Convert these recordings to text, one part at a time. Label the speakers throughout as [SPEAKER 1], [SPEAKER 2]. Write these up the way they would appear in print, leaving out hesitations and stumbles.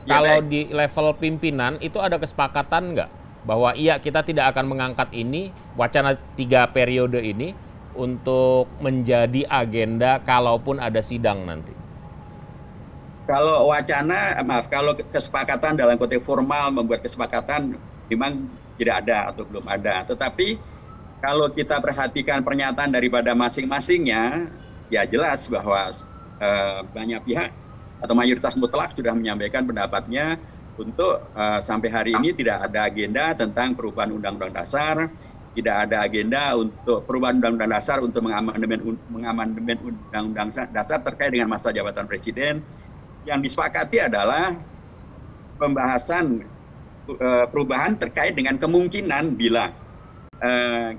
[SPEAKER 1] kalau di level pimpinan itu ada kesepakatan nggak bahwa iya kita tidak akan mengangkat ini wacana 3 periode ini untuk menjadi agenda kalaupun ada sidang nanti?
[SPEAKER 2] Kalau wacana, maaf, kalau kesepakatan dalam konteks formal membuat kesepakatan memang tidak ada atau belum ada. Tetapi kalau kita perhatikan pernyataan daripada masing-masingnya, ya jelas bahwa banyak pihak atau mayoritas mutlak sudah menyampaikan pendapatnya untuk sampai hari ini tidak ada agenda tentang perubahan Undang-Undang Dasar, tidak ada agenda untuk perubahan Undang-Undang Dasar untuk mengamandemen Undang-Undang Dasar terkait dengan masa jabatan Presiden. Yang disepakati adalah pembahasan perubahan terkait dengan kemungkinan bila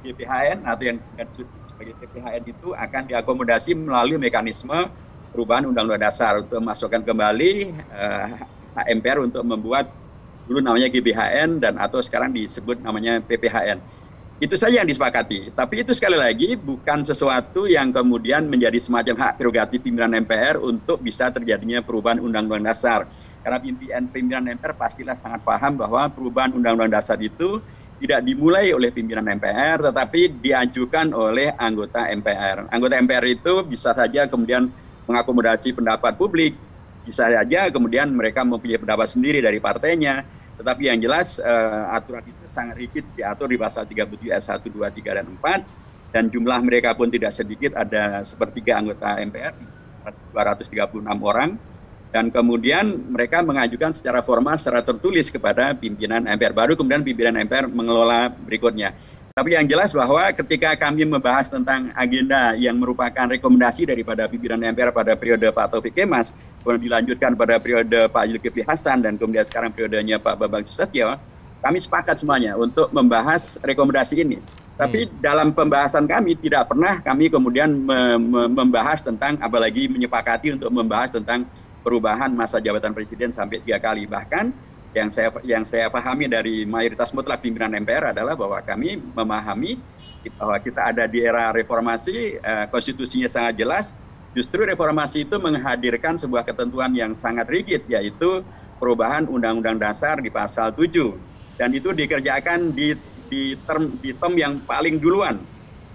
[SPEAKER 2] GPHN atau yang sebagai GPHN itu akan diakomodasi melalui mekanisme perubahan Undang-Undang Dasar untuk memasukkan kembali hak MPR untuk membuat dulu namanya GBHN dan atau sekarang disebut namanya PPHN. Itu saja yang disepakati. Tapi itu sekali lagi bukan sesuatu yang kemudian menjadi semacam hak prerogatif pimpinan MPR untuk bisa terjadinya perubahan Undang-Undang Dasar. Karena pimpinan MPR pastilah sangat paham bahwa perubahan Undang-Undang Dasar itu tidak dimulai oleh pimpinan MPR, tetapi diajukan oleh anggota MPR. Anggota MPR itu bisa saja kemudian mengakomodasi pendapat publik, bisa saja kemudian mereka mempunyai pendapat sendiri dari partainya. Tetapi yang jelas aturan itu sangat rigid diatur di pasal 37 ayat 1, 2, 3, dan 4. Dan jumlah mereka pun tidak sedikit, ada sepertiga anggota MPR, 236 orang. Dan kemudian mereka mengajukan secara formal, secara tertulis kepada pimpinan MPR. Baru kemudian pimpinan MPR mengelola berikutnya. Tapi yang jelas bahwa ketika kami membahas tentang agenda yang merupakan rekomendasi daripada pimpinan MPR pada periode Pak Taufik Kemas, kemudian dilanjutkan pada periode Pak Zulkifli Hasan, dan kemudian sekarang periodenya Pak Bambang Susatyo, kami sepakat semuanya untuk membahas rekomendasi ini. Tapi dalam pembahasan kami tidak pernah kami kemudian membahas tentang, apalagi menyepakati untuk membahas tentang perubahan masa jabatan Presiden sampai 3 kali. Bahkan yang saya pahami dari mayoritas mutlak pimpinan MPR adalah bahwa kami memahami bahwa kita ada di era reformasi, konstitusinya sangat jelas. Justru reformasi itu menghadirkan sebuah ketentuan yang sangat rigid, yaitu perubahan Undang-Undang Dasar di pasal 7. Dan itu dikerjakan di term yang paling duluan.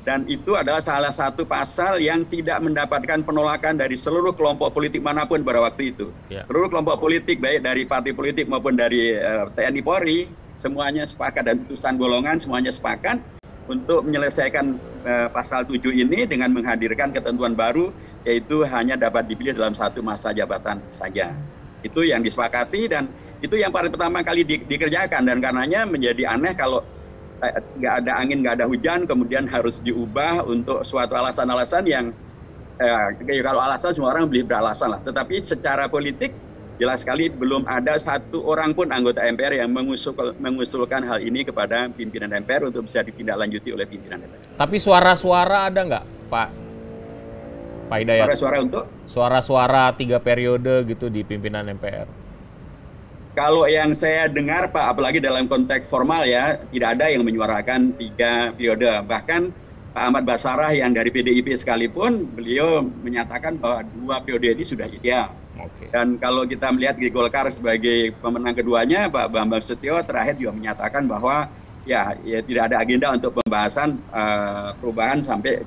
[SPEAKER 2] Dan itu adalah salah satu pasal yang tidak mendapatkan penolakan dari seluruh kelompok politik manapun pada waktu itu. Ya. Seluruh kelompok politik, baik dari partai politik maupun dari TNI Polri, semuanya sepakat, dan utusan golongan semuanya sepakat untuk menyelesaikan pasal 7 ini dengan menghadirkan ketentuan baru, yaitu hanya dapat dipilih dalam 1 masa jabatan saja. Itu yang disepakati, dan itu yang paling pertama kali dikerjakan, dan karenanya menjadi aneh kalau nggak ada angin, nggak ada hujan, kemudian harus diubah untuk suatu alasan-alasan yang kalau alasan semua orang beralasan lah. Tetapi secara politik jelas sekali belum ada satu orang pun anggota MPR yang mengusulkan hal ini kepada pimpinan MPR untuk bisa ditindaklanjuti oleh pimpinan MPR.
[SPEAKER 1] Tapi suara-suara ada nggak, Pak Hidayat?
[SPEAKER 2] Suara-suara untuk?
[SPEAKER 1] Suara-suara 3 periode gitu di pimpinan MPR.
[SPEAKER 2] Kalau yang saya dengar, Pak, apalagi dalam konteks formal ya, tidak ada yang menyuarakan 3 periode. Bahkan Pak Ahmad Basarah yang dari PDIP sekalipun, beliau menyatakan bahwa 2 periode ini sudah ideal. Dan kalau kita melihat di Golkar sebagai pemenang keduanya, Pak Bambang Susatyo terakhir juga menyatakan bahwa ya tidak ada agenda untuk pembahasan perubahan sampai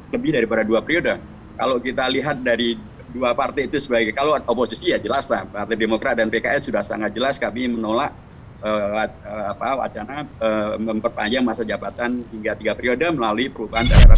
[SPEAKER 2] lebih daripada 2 periode. Kalau kita lihat dari 2 partai itu sebagai, kalau oposisi ya jelas lah, Partai Demokrat dan PKS sudah sangat jelas kami menolak wacana memperpanjang masa jabatan hingga 3 periode melalui perubahan daerah.